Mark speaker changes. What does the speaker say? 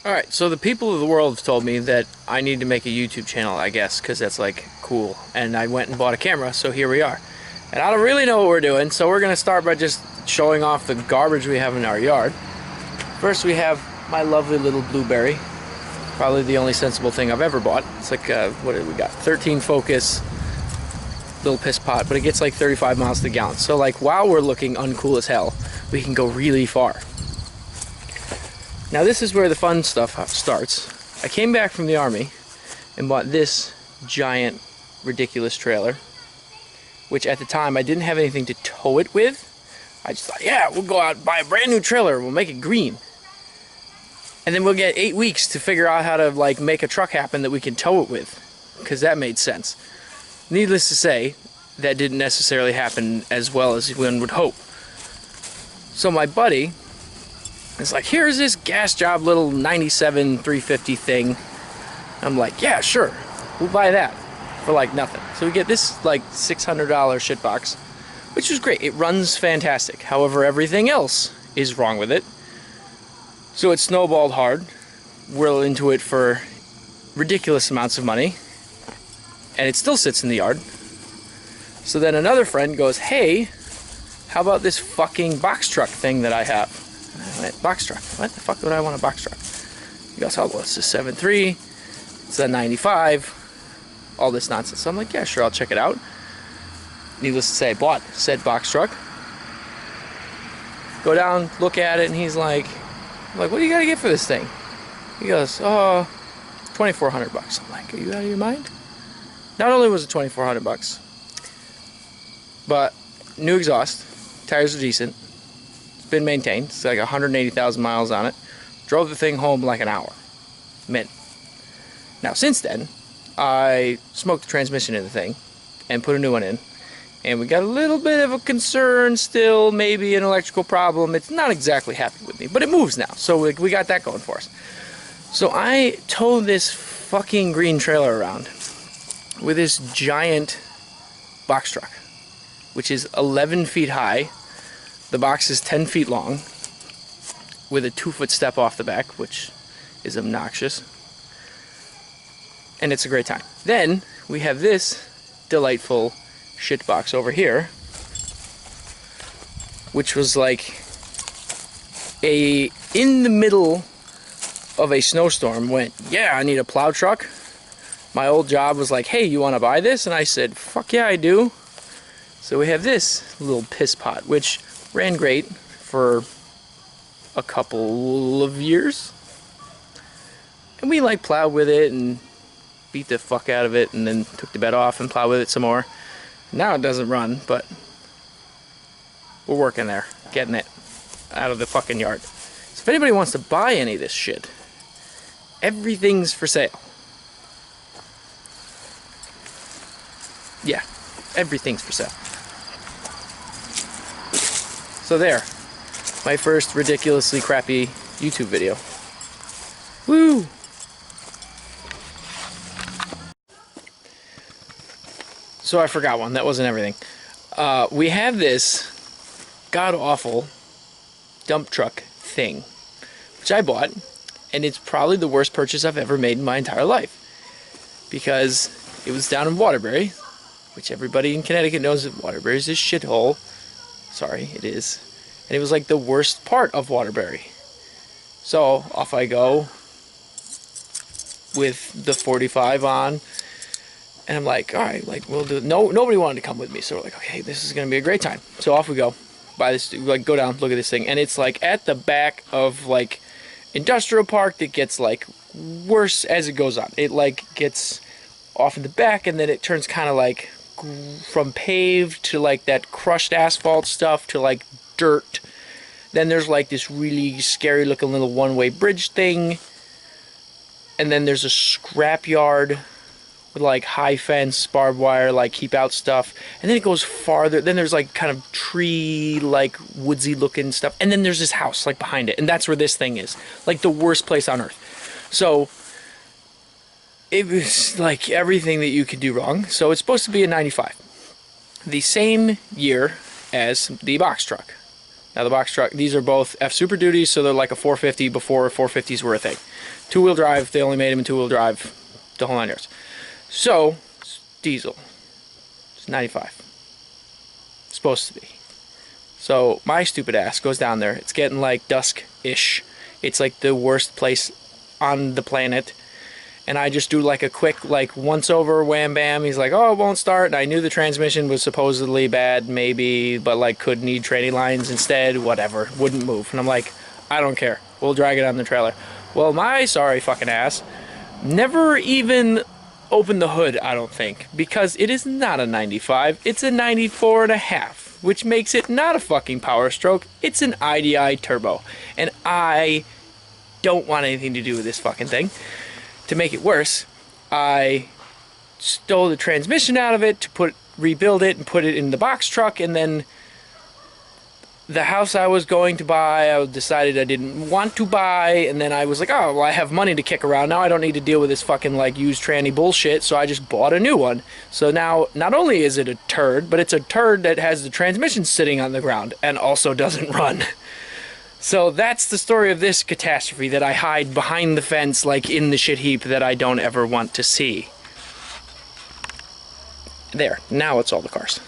Speaker 1: Alright, so the people of the world have told me that I need to make a YouTube channel, I guess, because that's like cool. And I went and bought a camera, so here we are. And I don't really know what we're doing, so we're going to start by just showing off the garbage we have in our yard. First we have my lovely little blueberry. Probably the only sensible thing I've ever bought. It's like, what did we got? 13 Focus, little piss pot, but it gets like 35 miles to the gallon. So like, while we're looking uncool as hell, we can go really far. Now this is where the fun stuff starts. I came back from the army and bought this giant, ridiculous trailer, which at the time I didn't have anything to tow it with. I just thought, yeah, we'll go out and buy a brand new trailer, we'll make it green. And then we'll get 8 weeks to figure out how to like make a truck happen that we can tow it with, because that made sense. Needless to say, that didn't necessarily happen as well as one would hope. So my buddy is like, here's this gas job little 97 350 thing. I'm like, yeah, sure, we'll buy that for like nothing. So we get this like $600 shitbox, which was great. It runs fantastic. However, everything else is wrong with it. So it snowballed hard. We're into it for ridiculous amounts of money, and it still sits in the yard. So then another friend goes, hey, how about this fucking box truck thing that I have? I went, box truck? What the fuck would I want a box truck? He goes, oh, well, it's a 7.3, it's a 95, all this nonsense. So I'm like, yeah, sure, I'll check it out. Needless to say, I bought said box truck. Go down, look at it, and he's like, what do you gotta get for this thing? He goes, oh, 2,400 bucks. I'm like, are you out of your mind? Not only was it 2,400 bucks, but new exhaust, tires are decent, it's been maintained, it's like 180,000 miles on it. Drove the thing home like an hour, mint. Now since then, I smoked the transmission in the thing and put a new one in, and we got a little bit of a concern still, maybe an electrical problem. It's not exactly happy with me, but it moves now, so we got that going for us. So I towed this fucking green trailer around with this giant box truck, which is 11 feet high. The box is 10 feet long, with a 2-foot step off the back, which is obnoxious. And it's a great time. Then we have this delightful shit box over here, which was like in the middle of a snowstorm, went, yeah, I need a plow truck. My old job was like, hey, you want to buy this? And I said, fuck yeah, I do. So we have this little piss pot, which ran great for a couple of years. And we like plowed with it and beat the fuck out of it, and then took the bed off and plowed with it some more. Now it doesn't run, but we're working there, getting it out of the fucking yard. So if anybody wants to buy any of this shit, everything's for sale. Yeah, everything's for sale. So there, my first ridiculously crappy YouTube video. Woo! So I forgot one, that wasn't everything. We have this god-awful dump truck thing, which I bought, and it's probably the worst purchase I've ever made in my entire life. Because it was down in Waterbury, which everybody in Connecticut knows that Waterbury is a shithole. Sorry, it is. And it was like the worst part of Waterbury. So off I go with the 45 on, and I'm like, all right, like we'll do it. No, nobody wanted to come with me, so we're like, okay, this is gonna be a great time. So off we go. Buy this, like go down, look at this thing, and it's like at the back of like industrial park that gets like worse as it goes on. It like gets off in the back, and then it turns kind of like from paved to like that crushed asphalt stuff to like dirt. Then there's like this really scary looking little one-way bridge thing, and then there's a scrap yard with like high fence, barbed wire, like keep out stuff, and then it goes farther. Then there's like kind of tree, like woodsy looking stuff, and then there's this house like behind it, and that's where this thing is, like the worst place on earth. So it was like everything that you could do wrong. So it's supposed to be a 95, the same year as the box truck, Now the box truck, these are both F Super Duties, so they're like a 450 before 450s were a thing. Two-wheel drive, they only made them in two-wheel drive, the whole 9 yards. So, it's diesel. It's 95. It's supposed to be. So my stupid ass goes down there. It's getting like dusk-ish. It's like the worst place on the planet. And I just do like a quick like once over wham bam. He's like, oh, it won't start. And I knew the transmission was supposedly bad, maybe, but like could need training lines instead, whatever. Wouldn't move. And I'm like, I don't care. We'll drag it on the trailer. Well, my sorry fucking ass never even opened the hood, I don't think, because it is not a 95. It's a 94 and a half, which makes it not a fucking Power Stroke. It's an IDI turbo. And I don't want anything to do with this fucking thing. To make it worse, I stole the transmission out of it to rebuild it and put it in the box truck, and then the house I was going to buy, I decided I didn't want to buy, and then I was like, oh, well, I have money to kick around now. I don't need to deal with this fucking like used tranny bullshit, so I just bought a new one. So now, not only is it a turd, but it's a turd that has the transmission sitting on the ground and also doesn't run. So that's the story of this catastrophe that I hide behind the fence, like in the shit heap that I don't ever want to see. There, now it's all the cars.